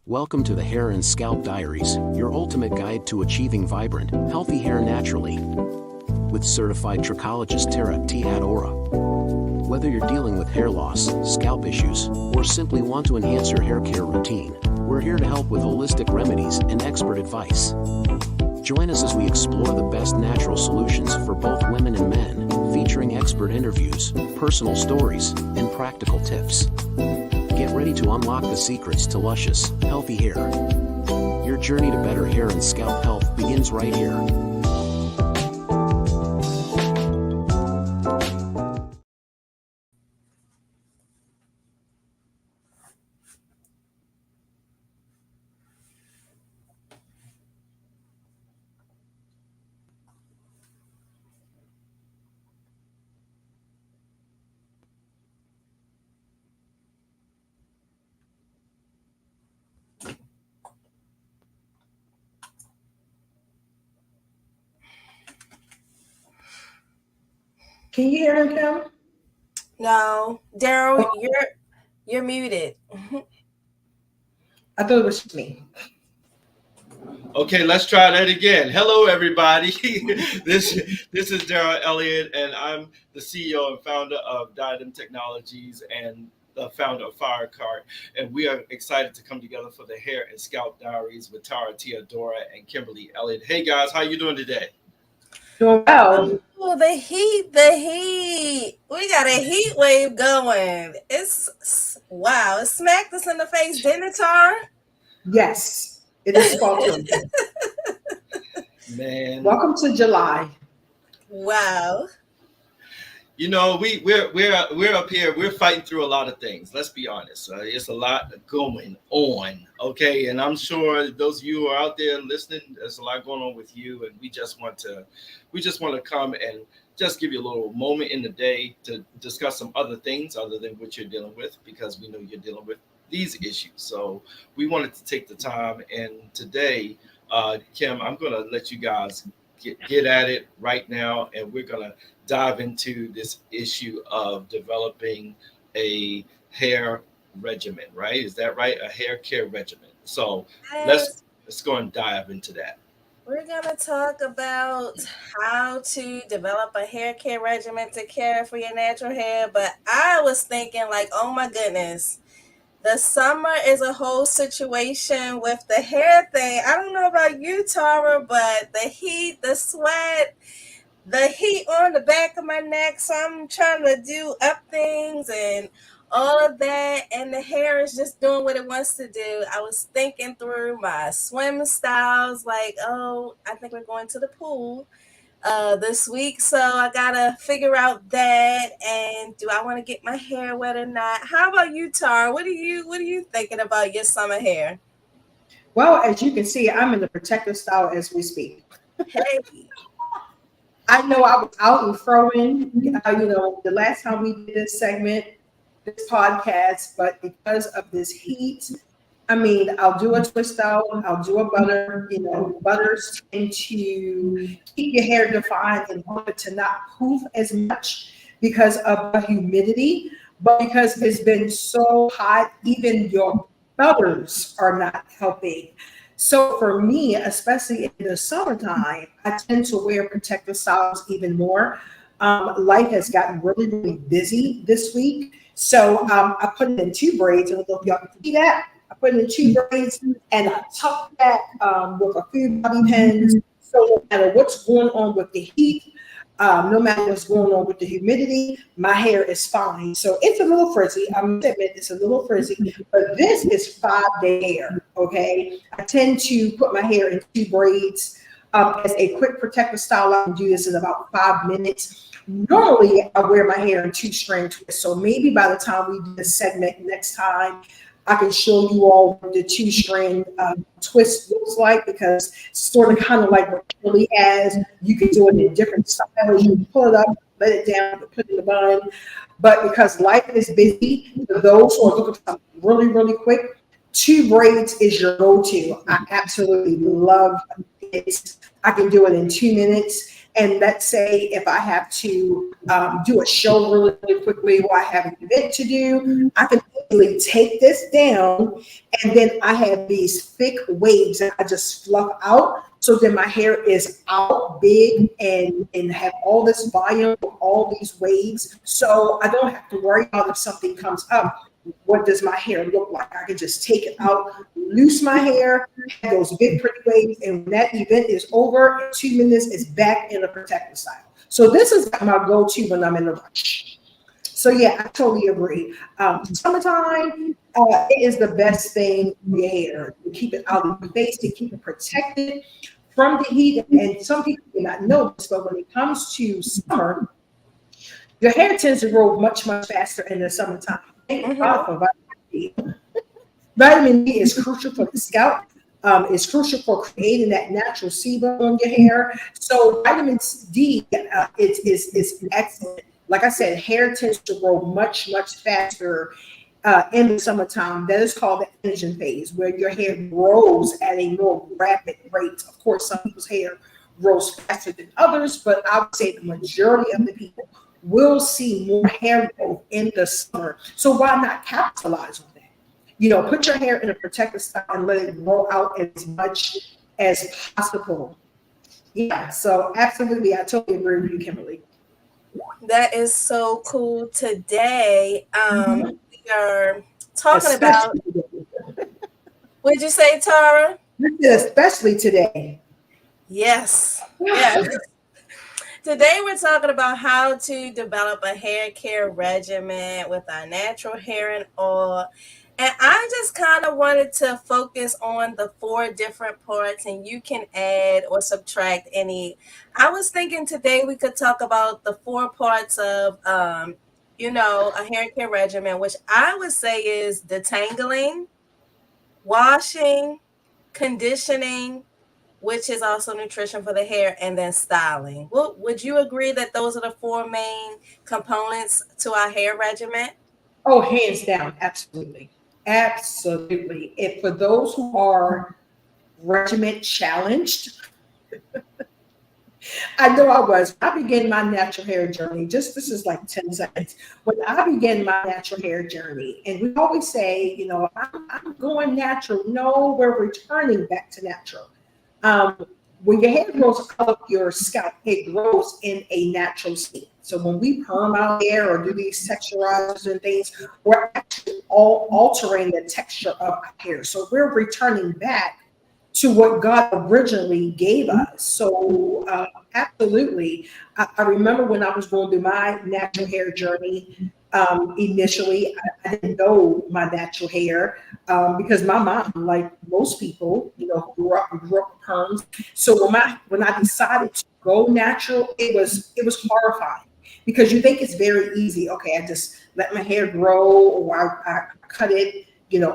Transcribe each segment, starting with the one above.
Welcome to the Hair and Scalp Diaries, your ultimate guide to achieving vibrant, healthy hair naturally. With certified trichologist Tara T. Whether you're dealing with hair loss, scalp issues, or simply want to enhance your hair care routine, we're here to help with holistic remedies and expert advice. Join us as we explore the best natural solutions for both women and men, featuring expert interviews, personal stories, and practical tips. Get ready to unlock the secrets to luscious, healthy hair. Your journey to better hair and scalp health begins right here. Can you hear him, Kim? No, Daryl, you're muted. I thought it was me. Okay, let's try that again. Hello, everybody. This is Daryl Elliott, and I'm the CEO and founder of Dietary Technologies and the founder of FireCART. And we are excited to come together for the Hair and Scalp Diaries with Tara Teodora and Kimberly Elliott. Hey, guys, how you doing today? Doing well. Oh, the heat. We got a heat wave going. It's wow. It smacked us in the face, didn't it, Tara? Yes, it is sweltering. Man. Welcome to July. Wow. You know, we're up here. We're fighting through a lot of things. Let's be honest. It's a lot going on. Okay, and I'm sure those of you who are out there listening, there's a lot going on with you, and we just want to come and just give you a little moment in the day to discuss some other things other than what you're dealing with, because we know you're dealing with these issues. So we wanted to take the time, and today, Kim, I'm going to let you guys get at it right now, and we're going to dive into this issue of developing a hair regimen, right? Is that right? A hair care regimen. So let's go and dive into that. We're going to talk about how to develop a hair care regimen to care for your natural hair. But I was thinking, like, oh my goodness, the summer is a whole situation with the hair thing. I don't know about you, Tara, but the heat, the sweat, the heat on the back of my neck. So I'm trying to do up things and all of that. And the hair is just doing what it wants to do. I was thinking through my swim styles, like, oh, I think we're going to the pool this week. So I got to figure out that. And do I want to get my hair wet or not? How about you, Tara? What are you thinking about your summer hair? Well, as you can see, I'm in the protective style as we speak. Hey. I know I was out and throwing, the last time we did this segment, this podcast, but because of this heat, I mean, I'll do a twist out, I'll do a butter, butters tend to keep your hair defined and want it to not poof as much because of the humidity, but because it's been so hot, even your butters are not helping. So for me, especially in the summertime, I tend to wear protective styles even more. Life has gotten really, really busy this week. So I put it in 2 braids. I don't know if y'all can see that. I put it in 2 braids and I tuck that with a few bobby pins. So no matter what's going on with the heat, no matter what's going on with the humidity, my hair is fine. So it's a little frizzy. I'm admit it's a little frizzy, but this is 5-day hair. Okay, I tend to put my hair in 2 braids as a quick protective style. I can do this in about 5 minutes. Normally, I wear my hair in 2-strand twists. So maybe by the time we do this segment next time, I can show you all what the 2-strand twist looks like, because it's sort of kind of like what Kelly has. You can do it in different styles. You pull it up, let it down, put it in the bun. But because life is busy, for those who are looking for something really, really quick, 2 braids is your go-to. I absolutely love it. I can do it in 2 minutes. And let's say if I have to do a show really, really quickly, or I have an event to do, I can basically take this down, and then I have these thick waves that I just fluff out. So then my hair is out big and have all this volume, all these waves. So I don't have to worry about if something comes up. What does my hair look like? I can just take it out, loose my hair, have those big pretty waves, and when that event is over, in 2 minutes, it's back in a protective style. So this is my go-to when I'm in a rush. So yeah, I totally agree. Summertime, it is the best thing for your hair. To keep it out of your face, to keep it protected from the heat. And some people may not know this, but when it comes to summer, your hair tends to grow much, much faster in the summertime. Thank God for vitamin D. Vitamin D is crucial for the scalp. It's crucial for creating that natural sebum on your hair. So vitamin D is excellent. Like I said, hair tends to grow much, much faster in the summertime. That is called the anagen phase, where your hair grows at a more rapid rate. Of course, some people's hair grows faster than others, but I would say the majority of the people will see more hair growth in the summer. So why not capitalize on that? You know, put your hair in a protective style and let it grow out as much as possible. Yeah, so absolutely, I totally agree with you, Kimberly. That is so cool. Today, we are talking Especially about. today. What'd you say, Tara? Especially today. Yes. Yes. Today we're talking about how to develop a hair care regimen with our natural hair and oil. And I just kind of wanted to focus on the 4 different parts, and you can add or subtract any. I was thinking today we could talk about the 4 parts of, a hair care regimen, which I would say is detangling, washing, conditioning, which is also nutrition for the hair, and then styling. Well, would you agree that those are the 4 main components to our hair regimen? Oh, hands down, absolutely. Absolutely. If for those who are regiment challenged, I know I was. When I began my natural hair journey, this is like 10 seconds. When I began my natural hair journey, and we always say, I'm going natural. No, we're returning back to natural. When your hair grows out of your scalp, it grows in a natural state. So when we perm our hair or do these texturizers and things, we're actually all altering the texture of our hair. So we're returning back to what God originally gave us. So absolutely. I remember when I was going through my natural hair journey, initially, I didn't know my natural hair because my mom, like most people, grew up with perms. So when I decided to go natural, it was horrifying because you think it's very easy. Okay, I just let my hair grow, or I cut it,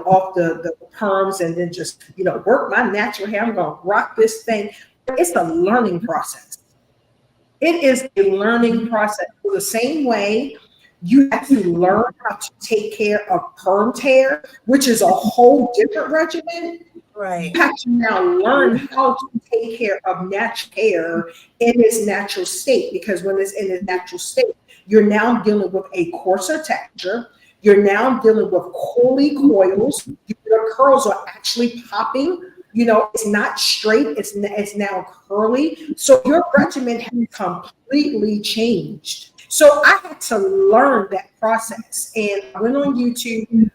off the perms, and then just, work my natural hair. I'm going to rock this thing. It's a learning process. It is a learning process. The same way you have to learn how to take care of permed hair, which is a whole different regimen. Right. You have to now learn how to take care of natural hair in its natural state, because when it's in its natural state, you're now dealing with a coarser texture. You're now dealing with coily coils. Your curls are actually popping. It's not straight. It's now curly. So your regimen has completely changed. So I had to learn that process. And I went on YouTube.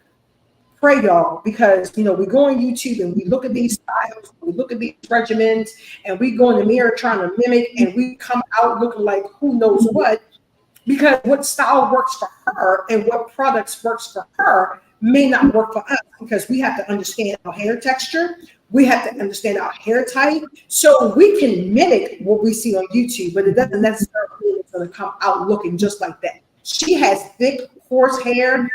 Pray, y'all, because we go on YouTube and we look at these styles, we look at these regimens, and we go in the mirror trying to mimic, and we come out looking like who knows what. Because what style works for her and what products works for her may not work for us, because we have to understand our hair texture. We have to understand our hair type. So we can mimic what we see on YouTube, but it doesn't necessarily mean it's going to come out looking just like that. She has thick, coarse hair.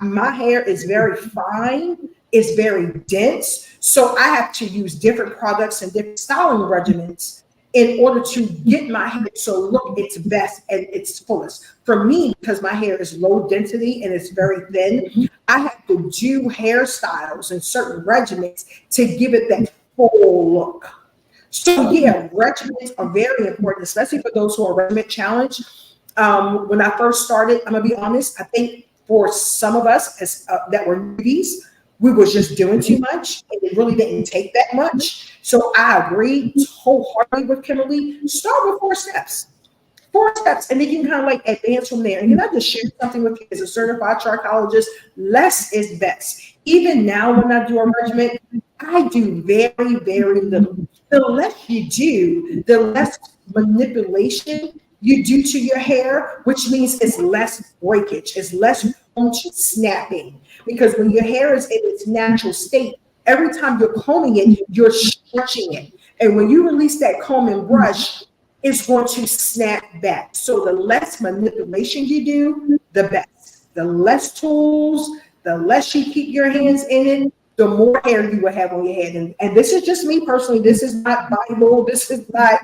My hair is very fine. It's very dense. So I have to use different products and different styling regimens in order to get my hair so look its best and its fullest. For me, because my hair is low density and it's very thin, I have to do hairstyles and certain regimens to give it that full look. So yeah, regimens are very important, especially for those who are regiment challenged. When I first started, I'm gonna be honest, I think for some of us that were newbies, we was just doing too much, and it really didn't take that much. So I agree wholeheartedly with Kimberly. Start with 4 steps. 4 steps, and then you can kind of like advance from there. And can I just share something with you as a certified trichologist? Less is best. Even now, when I do a regimen, I do very, very little. The less you do, the less manipulation you do to your hair, which means it's less breakage, it's less prone to snapping. Because when your hair is in its natural state, every time you're combing it, you're stretching it. And when you release that comb and brush, it's going to snap back. So the less manipulation you do, the best. The less tools, the less you keep your hands in it, the more hair you will have on your head. And this is just me personally. This is not Bible. This is not,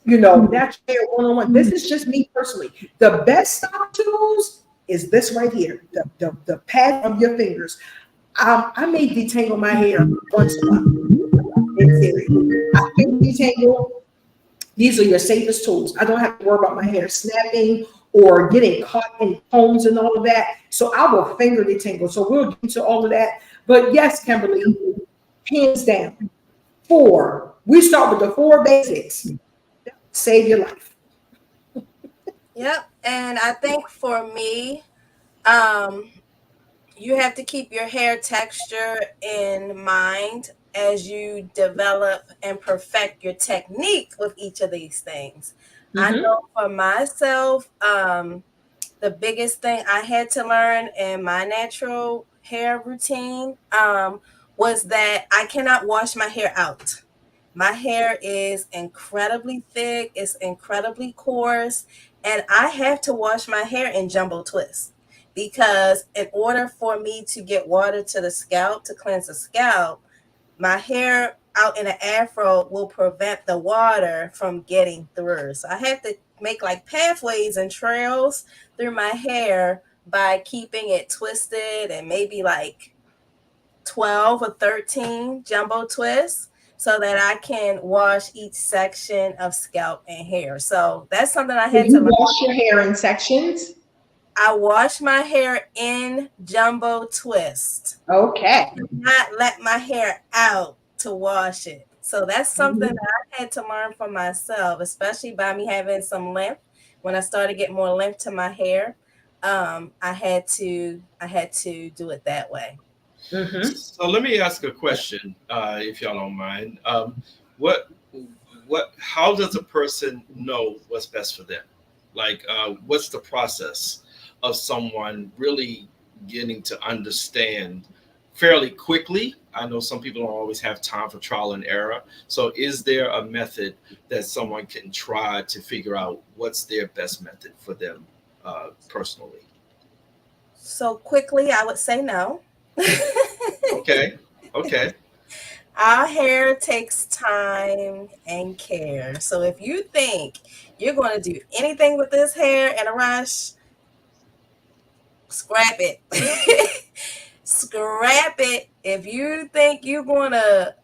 natural hair 101. This is just me personally. The best stop tools is this right here, the pad of your fingers. I may detangle my hair once a month. In theory, I can detangle. These are your safest tools. I don't have to worry about my hair snapping or getting caught in combs and all of that. So I will finger detangle. So we'll get to all of that. But yes, Kimberly, hands down. 4. We start with the 4 basics. Save your life. Yep. And I think for me, you have to keep your hair texture in mind as you develop and perfect your technique with each of these things. I know for myself, the biggest thing I had to learn in my natural hair routine was that I cannot wash my hair out. My hair is incredibly thick, it's incredibly coarse, and I have to wash my hair in jumbo twists, because in order for me to get water to the scalp, to cleanse the scalp, my hair out in an afro will prevent the water from getting through. So I have to make like pathways and trails through my hair by keeping it twisted, and maybe like 12 or 13 jumbo twists, so that I can wash each section of scalp and hair. So that's something I had to learn. Wash your hair in sections? I wash my hair in jumbo twist. Okay. Not let my hair out to wash it. So that's something that I had to learn for myself, especially by me having some length. When I started getting more length to my hair, I had to do it that way. So let me ask a question, if y'all don't mind. How does a person know what's best for them? Like, what's the process of someone really getting to understand fairly quickly? I know some people don't always have time for trial and error. So is there a method that someone can try to figure out what's their best method for them personally? So quickly, I would say no. Okay. Our hair takes time and care. So if you think you're going to do anything with this hair in a rush, scrap it. Scrap it. If you think you're going to,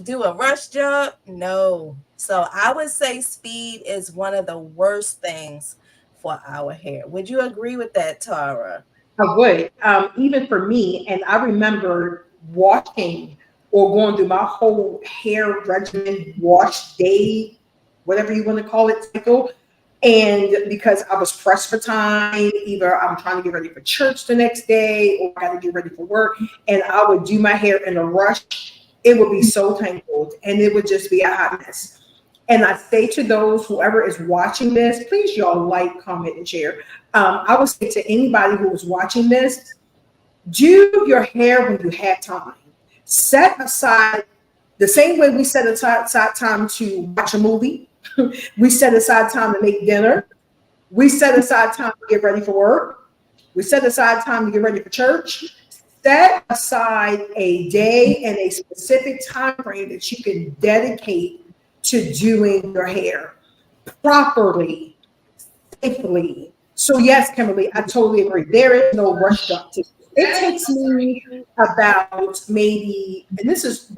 do a rush job, no. So I would say speed is one of the worst things for our hair. Would you agree with that, Tara? I would. Even for me, and I remember washing or going through my whole hair regimen, wash day, whatever you want to call it, cycle. And because I was pressed for time, either I'm trying to get ready for church the next day or I got to get ready for work, and I would do my hair in a rush, it would be so tangled and it would just be a hot mess. And I say to those, whoever is watching this, please y'all like, comment, and share. I would say to anybody who is watching this, do your hair when you have time. Set aside the same way we set aside time to watch a movie. We set aside time to make dinner. We set aside time to get ready for work. We set aside time to get ready for church. Set aside a day and a specific time frame that you can dedicate to doing your hair properly, safely. So yes, Kimberly, I totally agree. There is no rush up to it. It takes me about maybe, and this is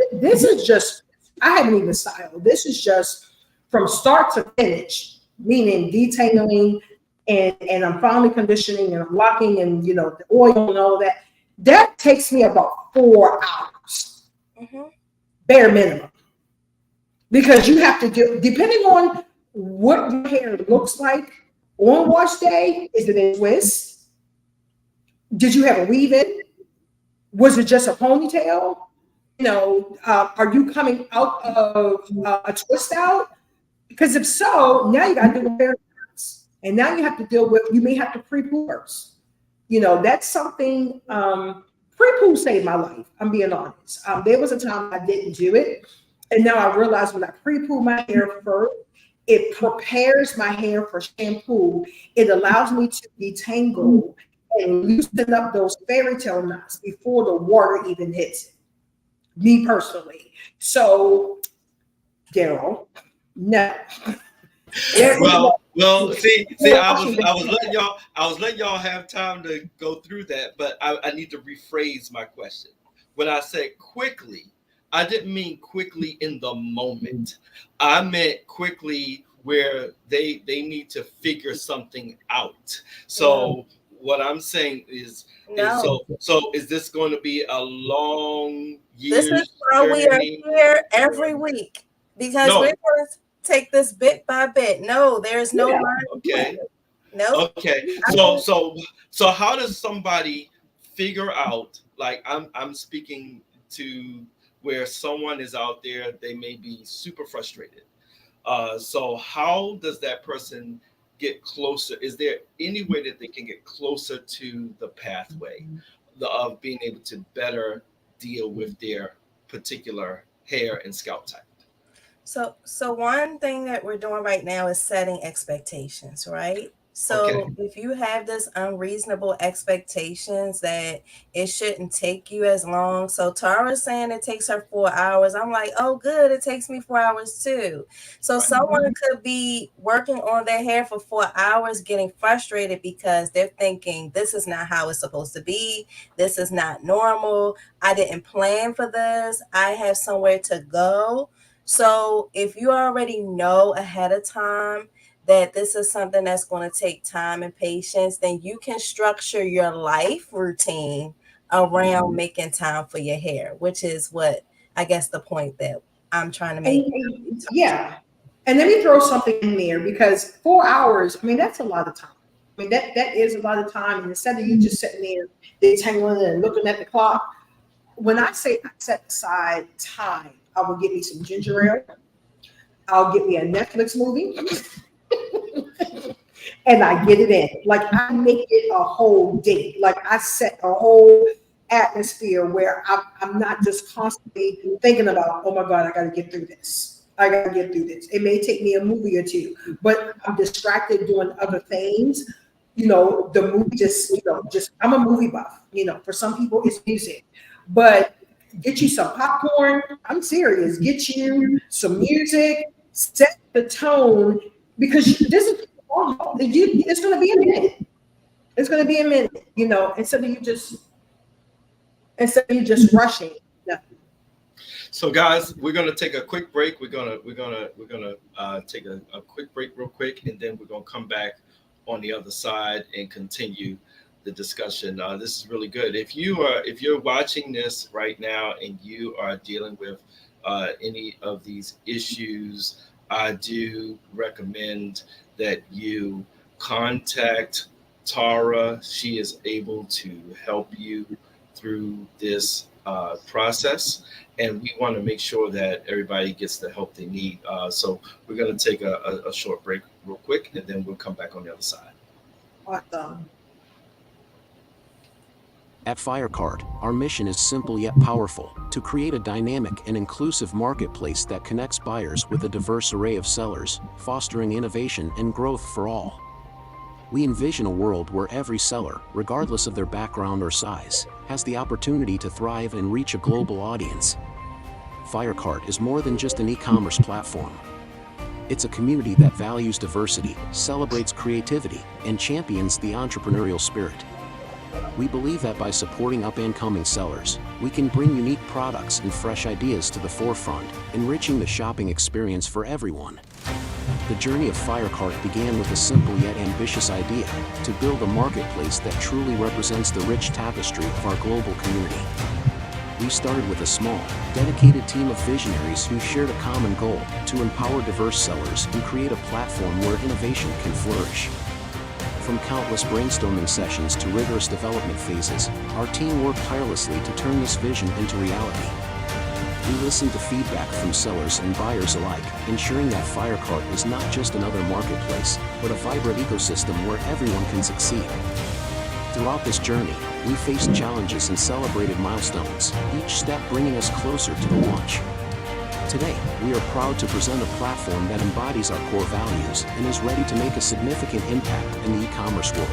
just, I haven't even styled. This is just from start to finish, meaning detailing, and I'm finally conditioning and I'm locking and the oil and all of that. That takes me about 4 hours, bare minimum, because you have to do, depending on what your hair looks like on wash day. Is it a twist? Did you have a weave in? Was it just a ponytail? Are you coming out of a twist out? Because if so, now you got to do the hair, and now you have to deal with. You may have to pre-poo first. That's something. Pre-poo saved my life. I'm being honest. There was a time I didn't do it, and now I realize when I pre-poo my hair first, it prepares my hair for shampoo. It allows me to detangle and loosen up those fairy tale knots before the water even hits it. Me personally. So, Daryl, no. Well, see, I was letting y'all have time to go through that, but I need to rephrase my question. When I said quickly, I didn't mean quickly in the moment. I meant quickly where they need to figure something out. So what I'm saying is so is this going to be a long year? This is why we are here every week, because we're going to take this bit by bit. No, there's no line. Okay. No. Okay. So how does somebody figure out, like I'm speaking to where someone is out there, they may be super frustrated. So how does that person get closer? Is there any way that they can get closer to the pathway of being able to better deal with their particular hair and scalp type? So one thing that we're doing right now is setting expectations, right? So if you have this unreasonable expectations that it shouldn't take you as long. So Tara's saying it takes her 4 hours. I'm like, oh, good. It takes me 4 hours too. So someone could be working on their hair for 4 hours, getting frustrated because they're thinking this is not how it's supposed to be. This is not normal. I didn't plan for this. I have somewhere to go. So if you already know ahead of time that this is something that's going to take time and patience, then you can structure your life routine around making time for your hair, which is what I guess the point that I'm trying to make. Yeah. And let me throw something in there, because 4 hours, I mean, that's a lot of time. I mean, that is a lot of time. And instead of you just sitting there detangling and looking at the clock, when I say I set aside time, I will get me some ginger ale. I'll get me a Netflix movie. And I get it in. Like, I make it a whole day. Like, I set a whole atmosphere where I'm not just constantly thinking about, oh my God, I got to get through this. I got to get through this. It may take me a movie or two, but I'm distracted doing other things. The movie just I'm a movie buff. For some people it's music, but get you some popcorn. I'm serious. Get you some music, set the tone, because this is it's going to be a minute. It's going to be a minute, instead of you just rushing. No. So guys, we're going to take a quick break. We're going to take a quick break real quick, and then we're going to come back on the other side and continue the discussion. This is really good. If you're watching this right now and you are dealing with any of these issues, I do recommend that you contact Tara. She is able to help you through this process, and we want to make sure that everybody gets the help they need. So we're going to take a short break real quick, and then we'll come back on the other side. Awesome. At FireCART, our mission is simple yet powerful: to create a dynamic and inclusive marketplace that connects buyers with a diverse array of sellers, fostering innovation and growth for all. We envision a world where every seller, regardless of their background or size, has the opportunity to thrive and reach a global audience. FireCART is more than just an e-commerce platform. It's a community that values diversity, celebrates creativity, and champions the entrepreneurial spirit. We believe that by supporting up-and-coming sellers, we can bring unique products and fresh ideas to the forefront, enriching the shopping experience for everyone. The journey of FireCART began with a simple yet ambitious idea to build a marketplace that truly represents the rich tapestry of our global community. We started with a small, dedicated team of visionaries who shared a common goal to empower diverse sellers and create a platform where innovation can flourish. From countless brainstorming sessions to rigorous development phases, our team worked tirelessly to turn this vision into reality. We listened to feedback from sellers and buyers alike, ensuring that FireCART is not just another marketplace, but a vibrant ecosystem where everyone can succeed. Throughout this journey, we faced challenges and celebrated milestones, each step bringing us closer to the launch. Today, we are proud to present a platform that embodies our core values and is ready to make a significant impact in the e-commerce world.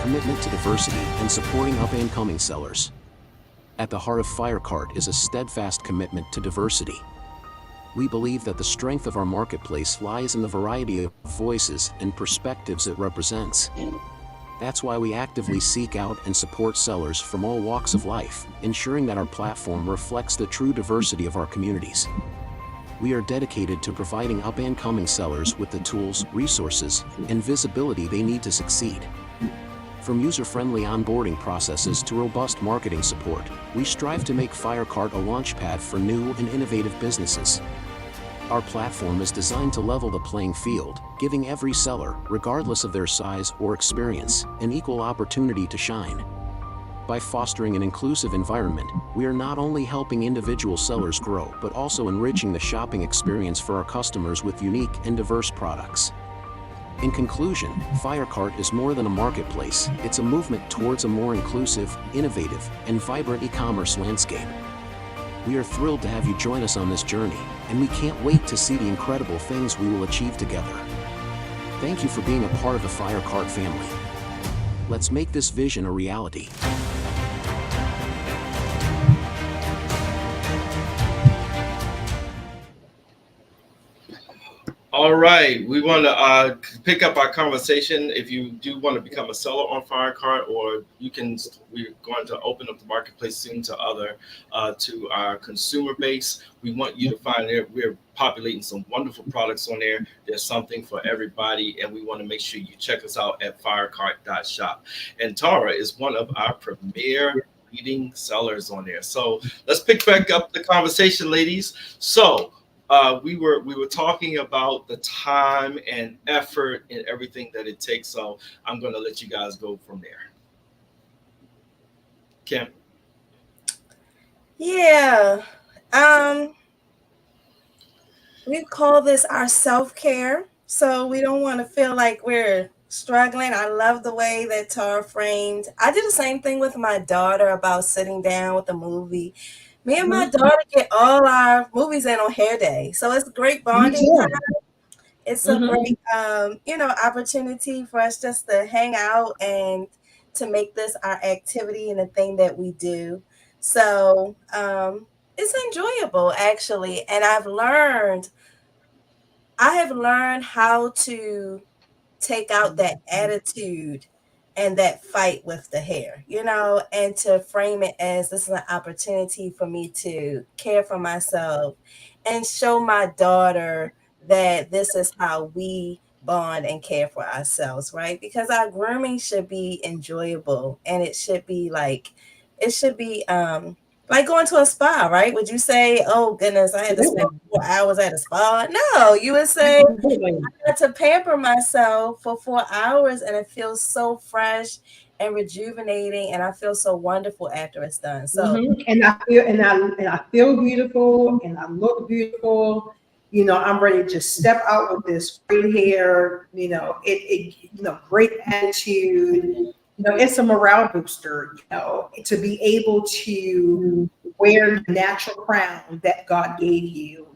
Commitment to diversity and supporting up-and-coming sellers. At the heart of FireCART is a steadfast commitment to diversity. We believe that the strength of our marketplace lies in the variety of voices and perspectives it represents. That's why we actively seek out and support sellers from all walks of life, ensuring that our platform reflects the true diversity of our communities. We are dedicated to providing up-and-coming sellers with the tools, resources, and visibility they need to succeed. From user-friendly onboarding processes to robust marketing support, we strive to make FireCART a launchpad for new and innovative businesses. Our platform is designed to level the playing field, giving every seller, regardless of their size or experience, an equal opportunity to shine. By fostering an inclusive environment, we are not only helping individual sellers grow, but also enriching the shopping experience for our customers with unique and diverse products. In conclusion, FireCART is more than a marketplace, it's a movement towards a more inclusive, innovative, and vibrant e-commerce landscape. We are thrilled to have you join us on this journey, and we can't wait to see the incredible things we will achieve together. Thank you for being a part of the FireCART family. Let's make this vision a reality. All right, we want to pick up our conversation. If you do want to become a seller on FireCART, or we're going to open up the marketplace soon to our consumer base. We want you to find it. We're populating some wonderful products on there. There's something for everybody, and we want to make sure you check us out at FireCART.shop. And Tara is one of our premier leading sellers on there. So let's pick back up the conversation, ladies. So we were talking about the time and effort and everything that it takes. So I'm going to let you guys go from there. Kim? Yeah. We call this our self-care. So we don't want to feel like we're struggling. I love the way that Tara framed. I did the same thing with my daughter about sitting down with a movie. Me and my daughter get all our movies in on Hair Day. So it's a great bonding time. It's a great, opportunity for us just to hang out and to make this our activity and a thing that we do. So it's enjoyable, actually. And I have learned how to take out that attitude and that fight with the hair, and to frame it as this is an opportunity for me to care for myself and show my daughter that this is how we bond and care for ourselves, right? Because our grooming should be enjoyable, and it should be like going to a spa, right? Would you say, oh goodness, I had to spend 4 hours at a spa? No, you would say I had to pamper myself for 4 hours, and it feels so fresh and rejuvenating, and I feel so wonderful after it's done. So and I feel beautiful, and I look beautiful. I'm ready to just step out with this great hair, great attitude. It's a morale booster, to be able to wear the natural crown that God gave you,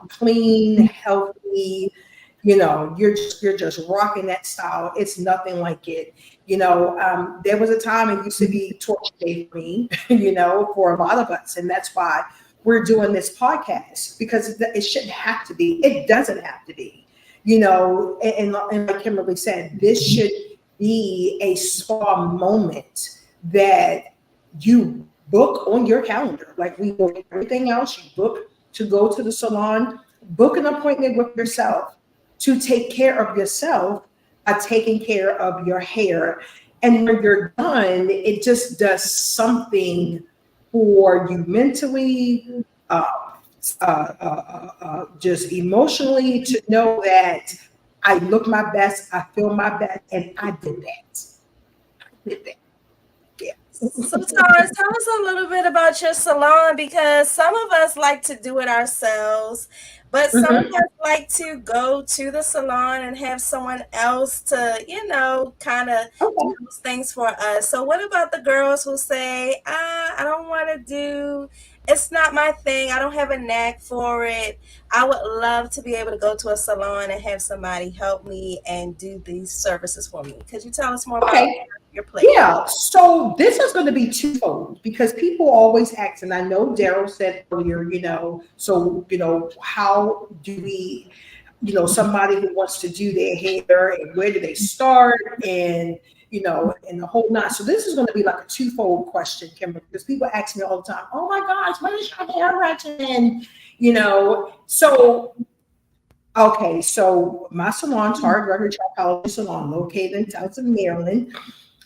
clean, healthy, you're just rocking that style. It's nothing like it. There was a time it used to be torture day for me, for a lot of us. And that's why we're doing this podcast, because it shouldn't have to be. It doesn't have to be, and like Kimberly said, this should be a spa moment that you book on your calendar. Like we book everything else, you book to go to the salon, book an appointment with yourself to take care of yourself by taking care of your hair. And when you're done, it just does something for you mentally, just emotionally, to know that I look my best, I feel my best, and I did that. Yeah. So, Taurus, tell us a little bit about your salon, because some of us like to do it ourselves, but some of us like to go to the salon and have someone else to, kind of do those things for us. So, what about the girls who say, I don't want to do, it's not my thing, I don't have a knack for it. I would love to be able to go to a salon and have somebody help me and do these services for me. Could you tell us more about your plate? Yeah, so this is going to be twofold, because people always ask, and I know Daryl said earlier, how do we, somebody who wants to do their hair, and where do they start, and and the whole nine. So this is going to be like a twofold question, Kimberly, because people ask me all the time, oh my gosh, what is your hair regimen? So my salon, Target Record Trichology Salon, located in Towson, Maryland.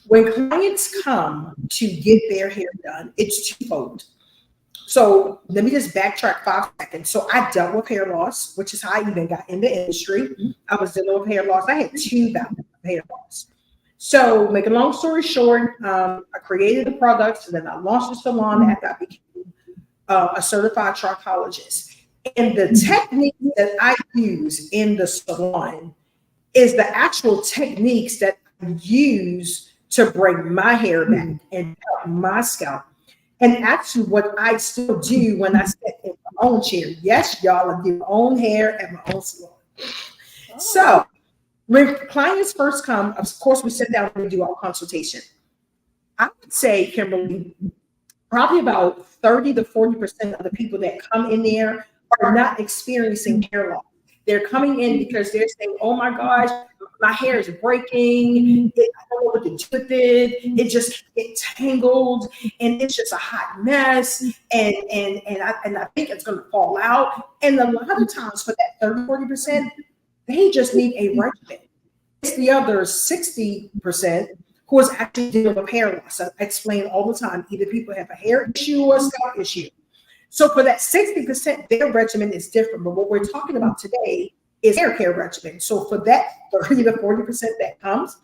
When clients come to get their hair done, it's twofold. So let me just backtrack 5 seconds. So I dealt with hair loss, which is how I even got in the industry. I was dealing with hair loss. I had 2 bouts of hair loss. So make a long story short, I created the products, and then I launched the salon after I became a certified trichologist. And the technique that I use in the salon is the actual techniques that I use to bring my hair back and help my scalp. And actually what I still do when I sit in my own chair. Yes, y'all, I do my own hair at my own salon. So when clients first come, of course, we sit down and we do our consultation. I would say, Kimberly, probably about 30 to 40% of the people that come in there are not experiencing hair loss. They're coming in because they're saying, oh my gosh, my hair is breaking. I don't know what to do with it. It just gets tangled, and it's just a hot mess. And I think it's going to fall out. And a lot of times for that 30, 40%, they just need a regimen. It's the other 60% who is actually dealing with hair loss. I explain all the time, either people have a hair issue or a scalp issue. So for that 60%, their regimen is different. But what we're talking about today is hair care regimen. So for that 30 to 40% that comes,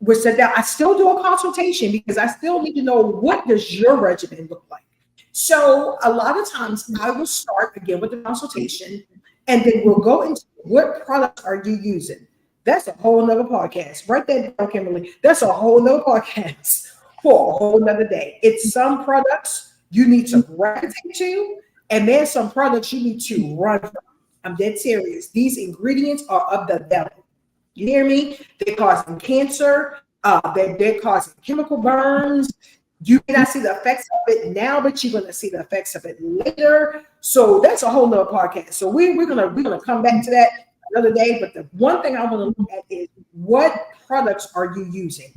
we sit down. I still do a consultation because I still need to know, what does your regimen look like? So a lot of times I will start again with the consultation, and then we'll go into what products are you using. That's a whole nother podcast. Write that down, Kimberly. That's a whole nother podcast for a whole nother day. It's some products you need to gravitate to, and there's some products you need to run from. I'm dead serious. These ingredients are of the devil. You hear me? They're causing cancer. They're causing chemical burns. You may not see the effects of it now, but you're going to see the effects of it later. So that's a whole nother podcast. So we're gonna come back to that another day. But the one thing I want to look at is, what products are you using?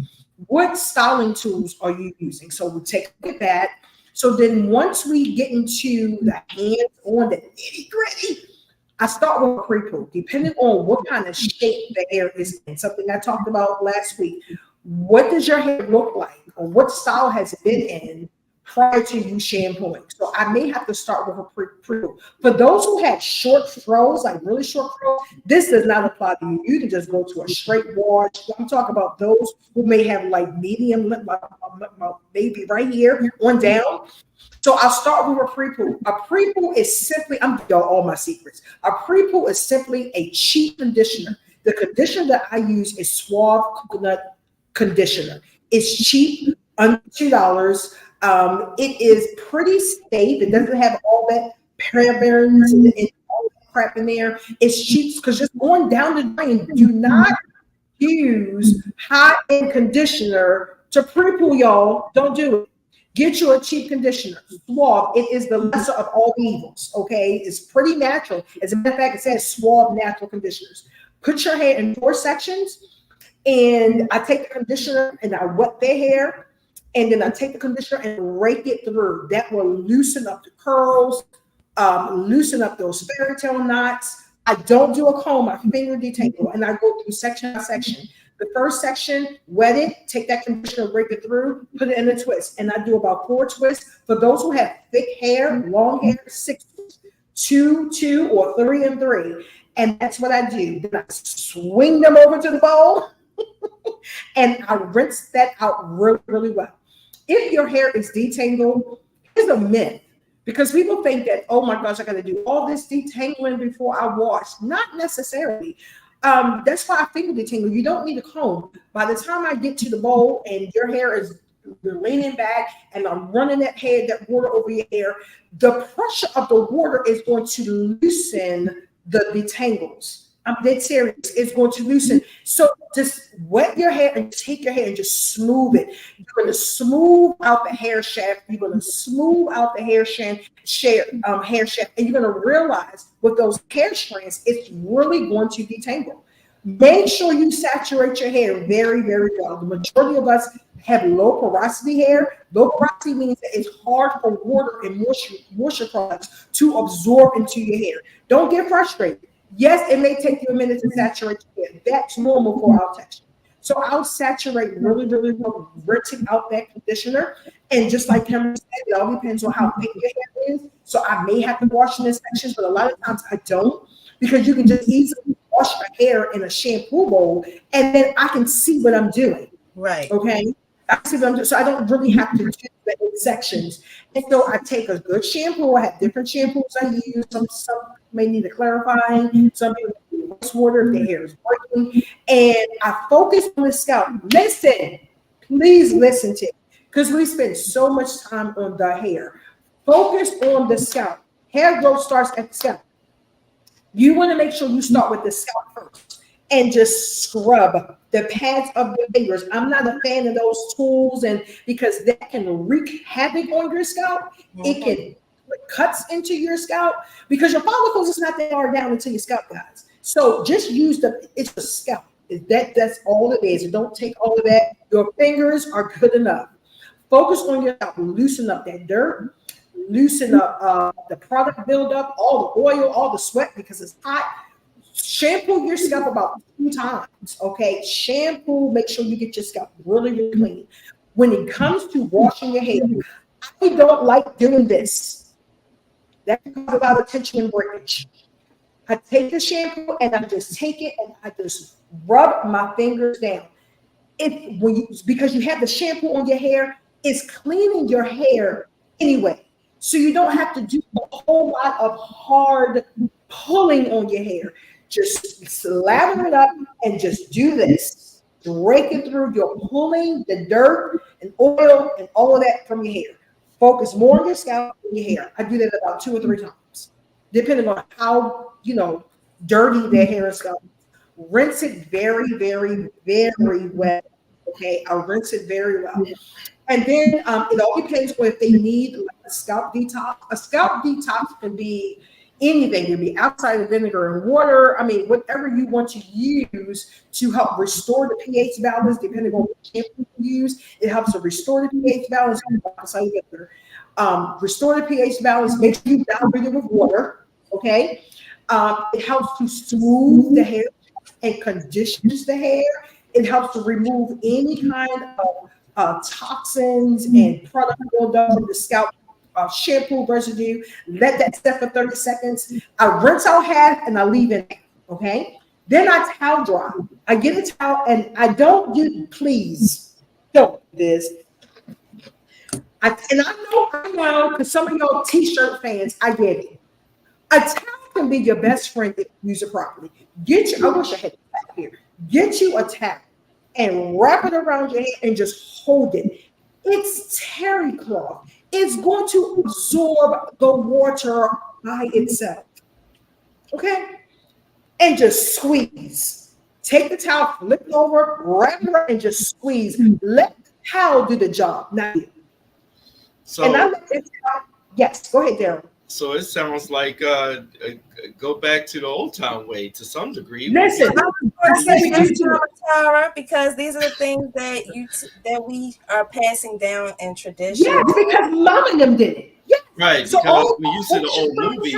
What styling tools are you using? So we take a look at that. So then once we get into the hands-on, the nitty-gritty, I start with a pre-poo, depending on what kind of shape the hair is in. Something I talked about last week. What does your hair look like, or what style has it been in prior to you shampooing? So I may have to start with a pre-poo. For those who have short throws, like really short throws, this does not apply to you. You can just go to a straight wash. I'm talking about those who may have like medium, maybe right here on down. So I'll start with a pre-poo. A pre-poo is simply, I'm giving y'all all my secrets. A pre-poo is simply a cheap conditioner. The conditioner that I use is Suave Coconut Conditioner. It's cheap, under $2. It is pretty safe. It doesn't have all that parabens and all that crap in there. It's cheap because just going down the drain. Do not use high-end conditioner to pre-poo, y'all. Don't do it. Get you a cheap conditioner. Suave, it is the lesser of all evils, okay? It's pretty natural. As a matter of fact, it says Suave Natural Conditioners. Put your hair in 4 sections, and I take the conditioner and I wet their hair, and then I take the conditioner and rake it through. That will loosen up the curls, loosen up those fairy tale knots, I don't do a comb, I finger detangle, and I go through section by section. The first section, wet it, take that conditioner, break it through, put it in a twist. And I do about 4 twists. For those who have thick hair, long hair, 6 twists, 2, 2, or 3 and 3. And that's what I do. Then I swing them over to the bowl and I rinse that out really, really well. If your hair is detangled, here's a myth. Because people think that, oh my gosh, I got to do all this detangling before I wash. Not necessarily. That's why I finger detangle. You don't need a comb. By the time I get to the bowl and your hair is leaning back and I'm running that water over your hair, the pressure of the water is going to loosen the detangles. I'm dead serious. It's going to loosen. So just wet your hair and take your hair and just smooth it. You're going to smooth out the hair shaft. You're going to smooth out the hair shaft, and you're going to realize with those hair strands, it's really going to detangle. Make sure you saturate your hair very, very well. The majority of us have low porosity hair. Low porosity means that it's hard for water and moisture products to absorb into your hair. Don't get frustrated. Yes, it may take you a minute to saturate your hair. That's normal for our texture. So I'll saturate really, really well, rinsing out that conditioner. And just like Cameron said, it all depends on how thick your hair is. So I may have to wash in sections, but a lot of times I don't, because you can just easily wash your hair in a shampoo bowl, and then I can see what I'm doing. Right. Okay. I see what I'm doing. So I don't really have to do that in sections. And so I take a good shampoo. I have different shampoos I use. Some may need a clarifying. Some people need rose water if their hair is breaking. And I focus on the scalp. Listen, please listen to it, because we spend so much time on the hair. Focus on the scalp. Hair growth starts at the scalp. You want to make sure you start with the scalp first and just scrub the pads of the fingers. I'm not a fan of those tools, and because that can wreak havoc on your scalp. It can put cuts into your scalp because your follicles is not that far down into your scalp, guys. So just use it's the scalp. That's all it is. Don't take all of that. Your fingers are good enough. Focus on your scalp. Loosen up that dirt. Loosen up the product buildup, all the oil, all the sweat, because it's hot. Shampoo your scalp about 2 times, okay? Shampoo, make sure you get your scalp really, really clean. When it comes to washing your hair, I don't like doing this. That causes a lot of tension and breakage. I take the shampoo and I just take it and I just rub my fingers down. Because you have the shampoo on your hair, it's cleaning your hair anyway. So you don't have to do a whole lot of hard pulling on your hair. Just slather it up and just do this. Break it through. You're pulling the dirt and oil and all of that from your hair. Focus more on your scalp than your hair. I do that about 2 or 3 times, depending on how, dirty their hair is. Rinse it very, very, very well. Okay, I'll rinse it very well. And then it all depends on if they need like a scalp detox. A scalp detox can be anything. It can be outside of vinegar and water. I mean, whatever you want to use to help restore the pH balance, depending on what shampoo you use. It helps to restore the pH balance. Restore the pH balance. Make sure you dilute it with water. Okay. It helps to smooth the hair and conditions the hair. It helps to remove any kind of toxins and product buildup from the scalp, shampoo residue. Let that set for 30 seconds. I rinse out half and I leave it. Okay. Then I towel dry. I get a towel and I don't do, please don't do this. I know, because some of y'all t-shirt fans, I get it. A towel can be your best friend if you use it properly. I wish I had it back here. Get you a towel and wrap it around your head and just hold it. It's terry cloth. It's going to absorb the water by itself. Okay? And just squeeze. Take the towel, flip it over, wrap it around, and just squeeze. Let the towel do the job, not you. So, and I let it towel. Yes, go ahead, Darryl. So it sounds like go back to the old time way to some degree. Listen, because these are the things that we are passing down in tradition. Yes, because mom and them did it. Yes. Right, So because when you see the old movies,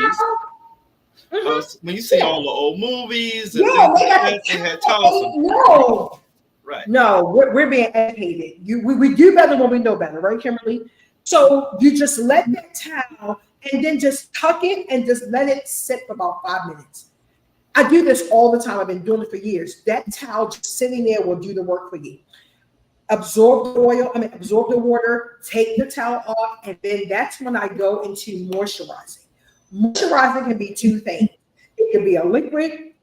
When you see all the old movies and Yeah, things like that, they had towels. no. Right. No, we're being educated. We do better when we know better, right, Kimberly? So you just let that towel and then just tuck it and just let it sit for about 5 minutes. I do this all the time. I've been doing it for years. That towel just sitting there will do the work for you. Absorb the oil, absorb the water, take the towel off, and then that's when I go into moisturizing. Moisturizing can be two things. It can be a liquid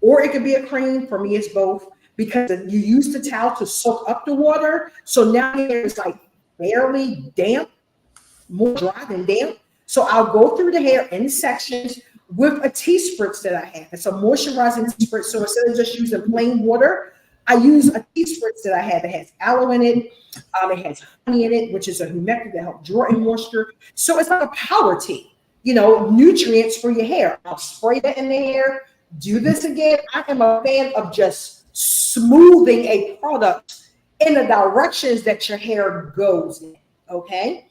or it could be a cream. For me, it's both, because you use the towel to soak up the water. So now it's like barely damp, more dry than damp. So I'll go through the hair in sections with a tea spritz that I have. It's a moisturizing tea spritz. So instead of just using plain water, I use a tea spritz that I have. It has aloe in it. It has honey in it, which is a humectant that helps draw in moisture. So it's like a power tea, nutrients for your hair. I'll spray that in the hair. Do this again. I am a fan of just smoothing a product in the directions that your hair goes in, okay?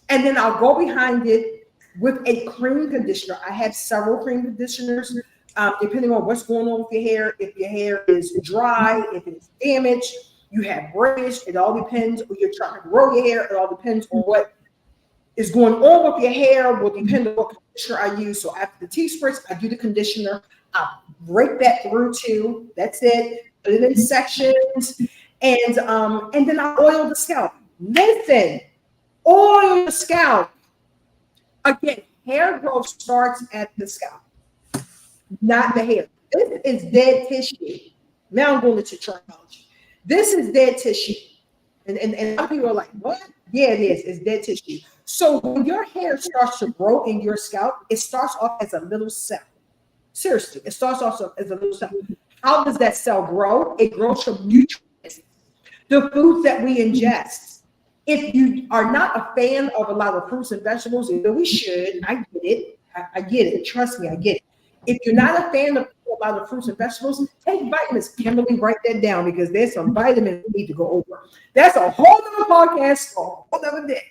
And then I'll go behind it with a cream conditioner. I have several cream conditioners, depending on what's going on with your hair. If your hair is dry, if it's damaged, you have breakage, it all depends. Or you're trying to grow your hair, it all depends on what is going on with your hair, will depend on what conditioner I use. So after the tea spritz, I do the conditioner. I'll rake that through too. That's it. Put it in sections, and then I oil the scalp. Listen, oil the scalp. Again, hair growth starts at the scalp, not the hair. This is dead tissue. Now I'm going into terminology. This is dead tissue. And a lot of people are like, what? Yeah, it is. It's dead tissue. So when your hair starts to grow in your scalp, it starts off as a little cell. Seriously, it starts off as a little cell. How does that cell grow? It grows from nutrients, the foods that we ingest. If you are not a fan of a lot of fruits and vegetables, we should. I get it. I get it. Trust me, I get it. If you're not a fan of a lot of fruits and vegetables, take vitamins. Kimberly, write that down, because there's some vitamins we need to go over. That's a whole other podcast for a whole other day.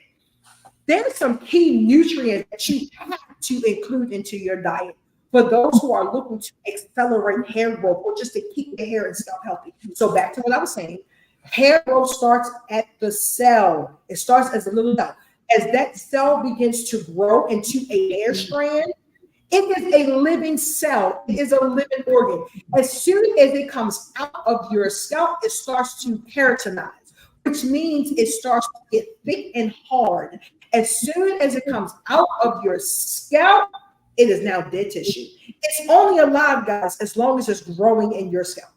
There's some key nutrients that you have to include into your diet for those who are looking to accelerate hair growth or just to keep their hair and scalp healthy. So back to what I was saying, hair growth starts at the cell. It starts as a little cell. As that cell begins to grow into a hair strand, it is a living cell. It is a living organ. As soon as it comes out of your scalp, it starts to keratinize, which means it starts to get thick and hard. As soon as it comes out of your scalp, it is now dead tissue. It's only alive, guys, as long as it's growing in your scalp.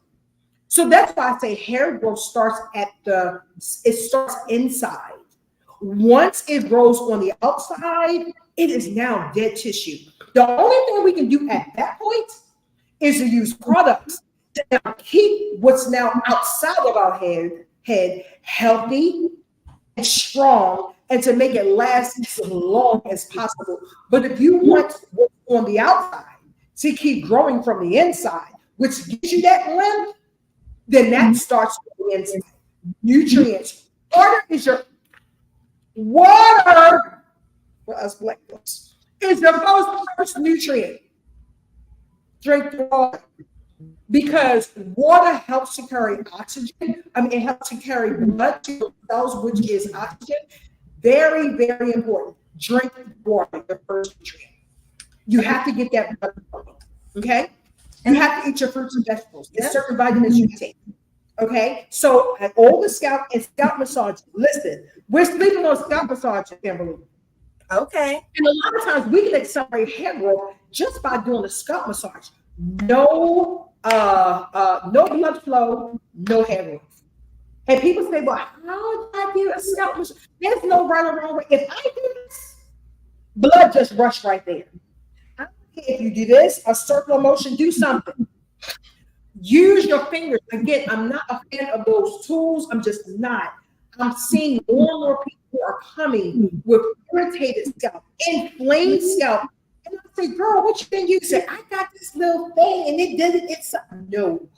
So that's why I say hair growth starts inside. Once it grows on the outside, it is now dead tissue. The only thing we can do at that point is to use products to now keep what's now outside of our head healthy and strong, and to make it last as long as possible. But if you want what's on the outside to keep growing from the inside, which gives you that length, then that starts with the inside. Nutrients. Water is your water for us black folks is the first nutrient. Drink the water, because water helps to carry oxygen. It helps to carry blood to your cells, which is oxygen. Very, very important. Drink water, the first nutrient. You have to get that blood flowing, okay? You have to eat your fruits and vegetables. There's certain vitamins you take, okay? So I oil the scalp and scalp massage. Listen, we're speaking on scalp massage, Kimberly. Okay. And a lot of times we can accelerate hair growth just by doing a scalp massage. No blood flow, no hair growth. And people say, well, how do I do a scalp massage? There's no right or wrong way. If I do this, blood just rush right there. I don't care if you do this, a circular motion, do something. Use your fingers. Again, I'm not a fan of those tools. I'm just not. I'm seeing more and more people who are coming with irritated scalp, inflamed scalp. And I say, girl, what you been using? I got this little thing and it did it. It's no.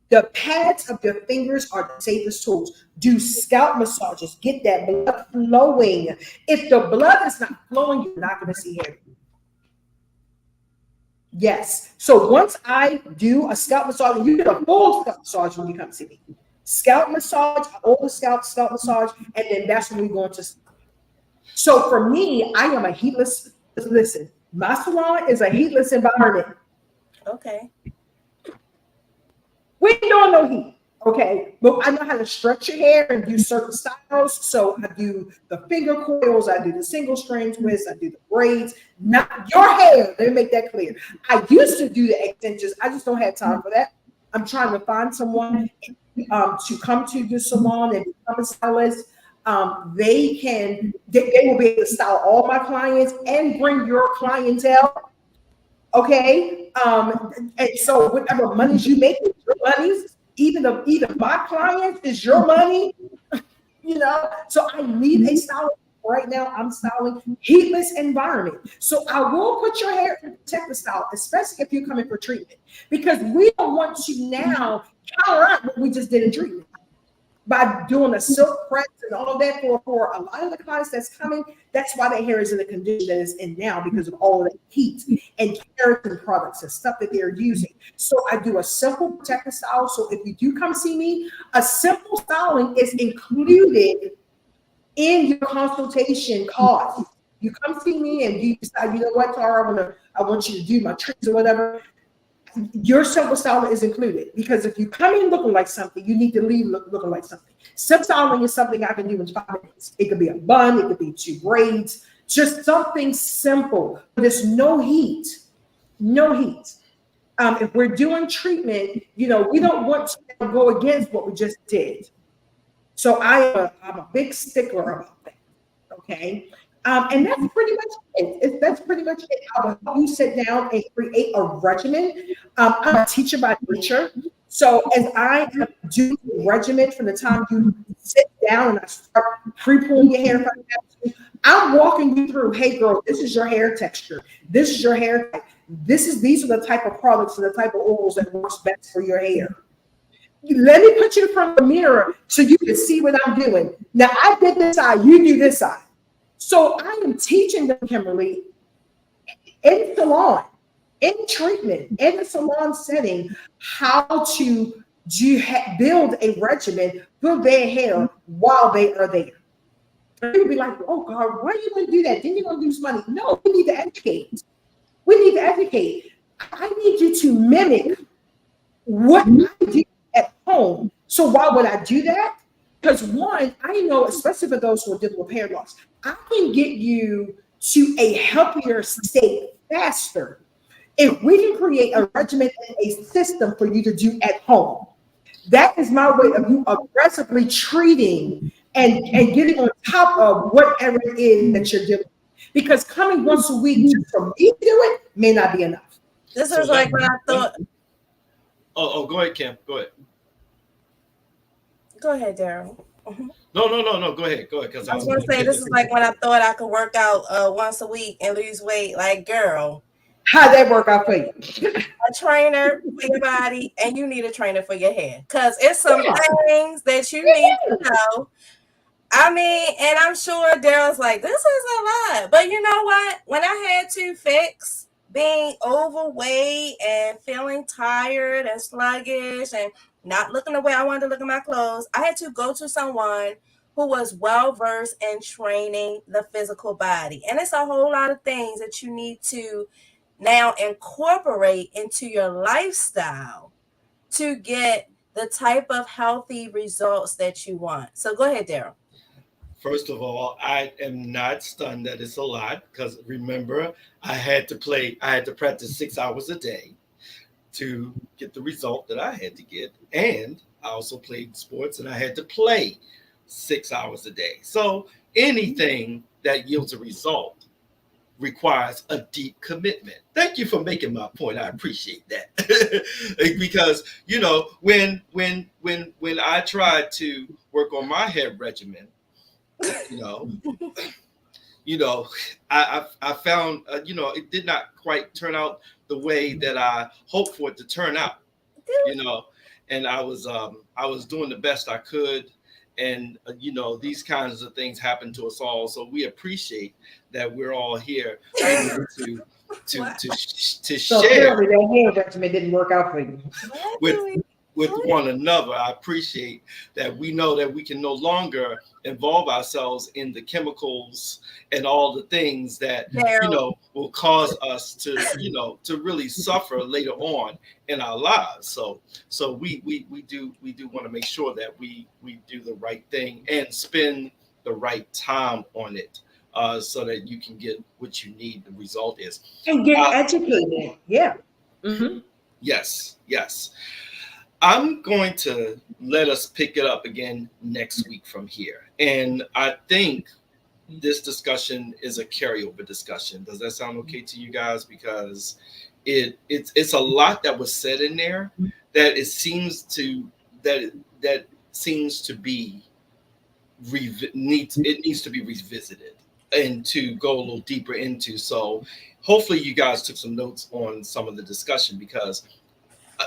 The pads of your fingers are the safest tools. Do scalp massages. Get that blood flowing. If the blood is not flowing, you're not going to see hair. Yes. So once I do a scalp massage, and you get a full scalp massage when you come see me. Scalp massage, all the scalp massage, and then that's when we go into. So for me, I am a heatless. Listen, my salon is a heatless environment. Okay. We ain't doing no heat. Okay, but I know how to stretch your hair and do certain styles. So I do the finger coils, I do the single strand twists, I do the braids. Not your hair. Let me make that clear. I used to do the extensions. I just don't have time for that. I'm trying to find someone to come to the salon and become a stylist. They will be able to style all my clients and bring your clientele. Okay. And so whatever monies you make, is your monies, even my clients is your money, So I need a stylist. Right now, I'm styling heatless environment. So I will put your hair in protective style, especially if you're coming for treatment, because we don't want to now counteract what we just did in treatment by doing a silk press and all of that for a lot of the clients that's coming. That's why their hair is in the condition that it's in now, because of all of the heat and keratin products and stuff that they're using. So I do a simple protective style. So if you do come see me, a simple styling is included in your consultation cost. You come see me and you decide, you know what, Tara, I want you to do my tricks or whatever. Your simple styling is included, because if you come in looking like something, you need to leave looking like something. Simple styling is something I can do in 5 minutes. It could be a bun, it could be 2 braids, just something simple. But there's no heat, no heat. If we're doing treatment, we don't want to go against what we just did. So I'm a big stickler about that. Okay. And that's pretty much it. That's pretty much it. I will help you sit down and create a regimen. I'm a teacher by nature. So as I do the regimen from the time you sit down and I start pre-pulling your hair, I'm walking you through, hey girl, this is your hair texture. This is your hair type. These are the type of products and the type of oils that works best for your hair. Let me put you in front of the mirror so you can see what I'm doing. Now I did this side, you do this side. So I am teaching them, Kimberly, in salon, in treatment, in the salon setting, how to build a regimen for their hair while they are there. People be like, oh God, why are you going to do that? Then you're going to lose money. No, we need to educate. We need to educate. I need you to mimic what I do at home. So why would I do that? Because one, I know, especially for those who are dealing with hair loss, I can get you to a healthier state faster if we can create a regimen and a system for you to do at home. That is my way of you aggressively treating and getting on top of whatever it is that you're doing. Because coming once a week just for me to do it may not be enough. This is like when I thought. Oh, go ahead, Kim. Go ahead. Go ahead, Daryl. No. Go ahead. Because I was going to say, this is like when I thought I could work out once a week and lose weight. Like, girl, how'd that work out for you? A trainer for your body, and you need a trainer for your hair, because it's some things that you need to know. I mean, and I'm sure Daryl's like, this is a lot. But you know what? When I had to fix being overweight and feeling tired and sluggish and not looking the way I wanted to look at my clothes, I had to go to someone who was well-versed in training the physical body. And it's a whole lot of things that you need to now incorporate into your lifestyle to get the type of healthy results that you want. So go ahead, Daryl. First of all, I am not stunned that it's a lot, because remember, I had to practice 6 hours a day to get the result that I had to get. And I also played sports and I had to play 6 hours a day. So anything that yields a result requires a deep commitment. Thank you for making my point. I appreciate that. Because, when I tried to work on my hair regimen, I found, it did not quite turn out the way that I hoped for it to turn out, and I was doing the best I could. And, these kinds of things happen to us all. So we appreciate that we're all here able to Wow. to So share apparently that hair regimen didn't work out for you. What with do we with do? one another. I appreciate that we know that we can no longer involve ourselves in the chemicals and all the things that Daryl, will cause us to to really suffer later on in our lives. So we do want to make sure that we do the right thing and spend the right time on it, so that you can get what you need. The result is And get uh, educated. Yeah. Mhm. yes. I'm going to let us pick it up again next week from here. And I think this discussion is a carryover discussion. Does that sound okay to you guys? Because it's a lot that was said in there that that seems to be needs to be revisited and to go a little deeper into. So hopefully you guys took some notes on some of the discussion, because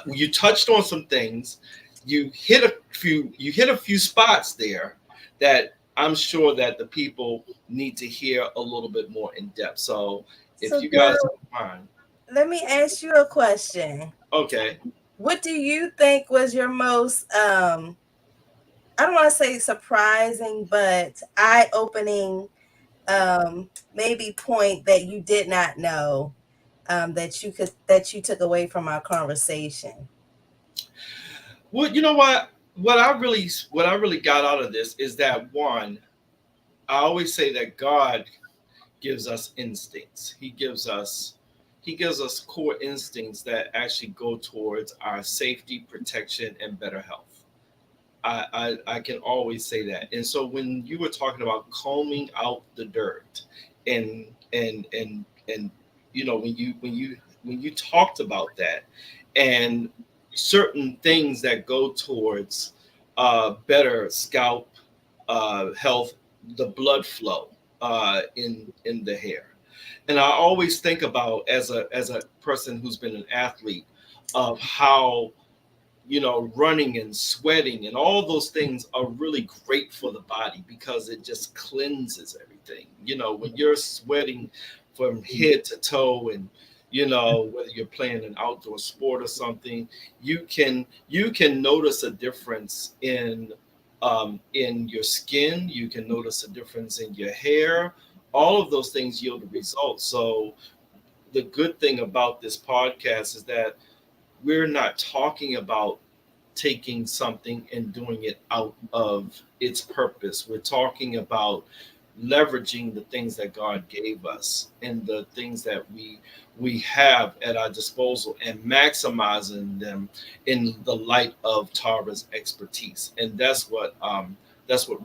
you touched on some things. You hit a few spots there that I'm sure that the people need to hear a little bit more in depth. So if so you guys Daryl, don't mind. let me ask you a question. Okay. What do you think was your most I don't want to say surprising, but eye-opening maybe point that you did not know, that you took away from our conversation? Well, you know what I really got out of this is that, one, I always say that God gives us instincts. He gives us core instincts that actually go towards our safety, protection, and better health. I can always say that. And so when you were talking about combing out the dirt, and when you talked about that, and certain things that go towards better scalp health, the blood flow in the hair. And I always think about, as a person who's been an athlete, of how running and sweating and all those things are really great for the body, because it just cleanses everything. When you're sweating from head to toe, and whether you're playing an outdoor sport or something, you can notice a difference in your skin. You can notice a difference in your hair. All of those things yield a result. So the good thing about this podcast is that we're not talking about taking something and doing it out of its purpose. We're talking about leveraging the things that God gave us and the things that we have at our disposal, and maximizing them in the light of Tara's expertise. And that's what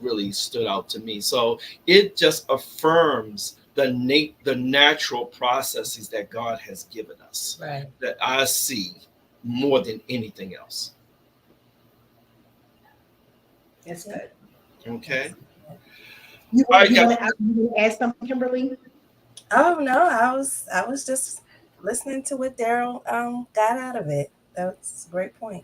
really stood out to me. So it just affirms the natural processes that God has given us, Right. that I see more than anything else. That's good. Okay. You All want right, you guys. want to add something, Kimberly? Oh no, I was just listening to what Daryl got out of it. That's a great point.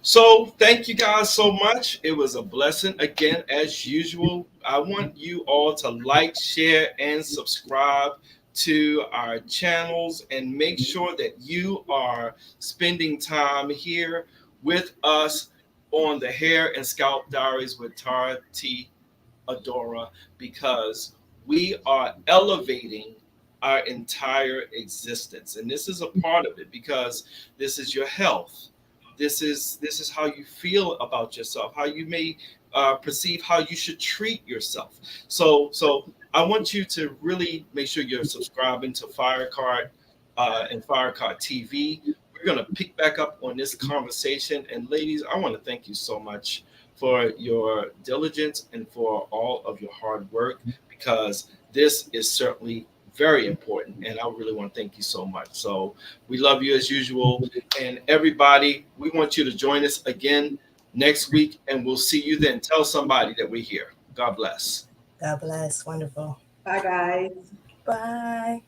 So thank you guys so much. It was a blessing. Again, as usual, I want you all to like, share, and subscribe to our channels, and make sure that you are spending time here with us on the Hair and Scalp Diaries with Tara T. Adora, because we are elevating our entire existence. And this is a part of it, because this is your health. This is how you feel about yourself, how you may perceive how you should treat yourself. So I want you to really make sure you're subscribing to FireCART and FireCART TV. We're going to pick back up on this conversation. And ladies, I want to thank you so much for your diligence and for all of your hard work, because this is certainly very important. And I really want to thank you so much. So we love you as usual. And everybody, we want you to join us again next week, and we'll see you then. Tell somebody that we're here. God bless. God bless. Wonderful. Bye, guys. Bye.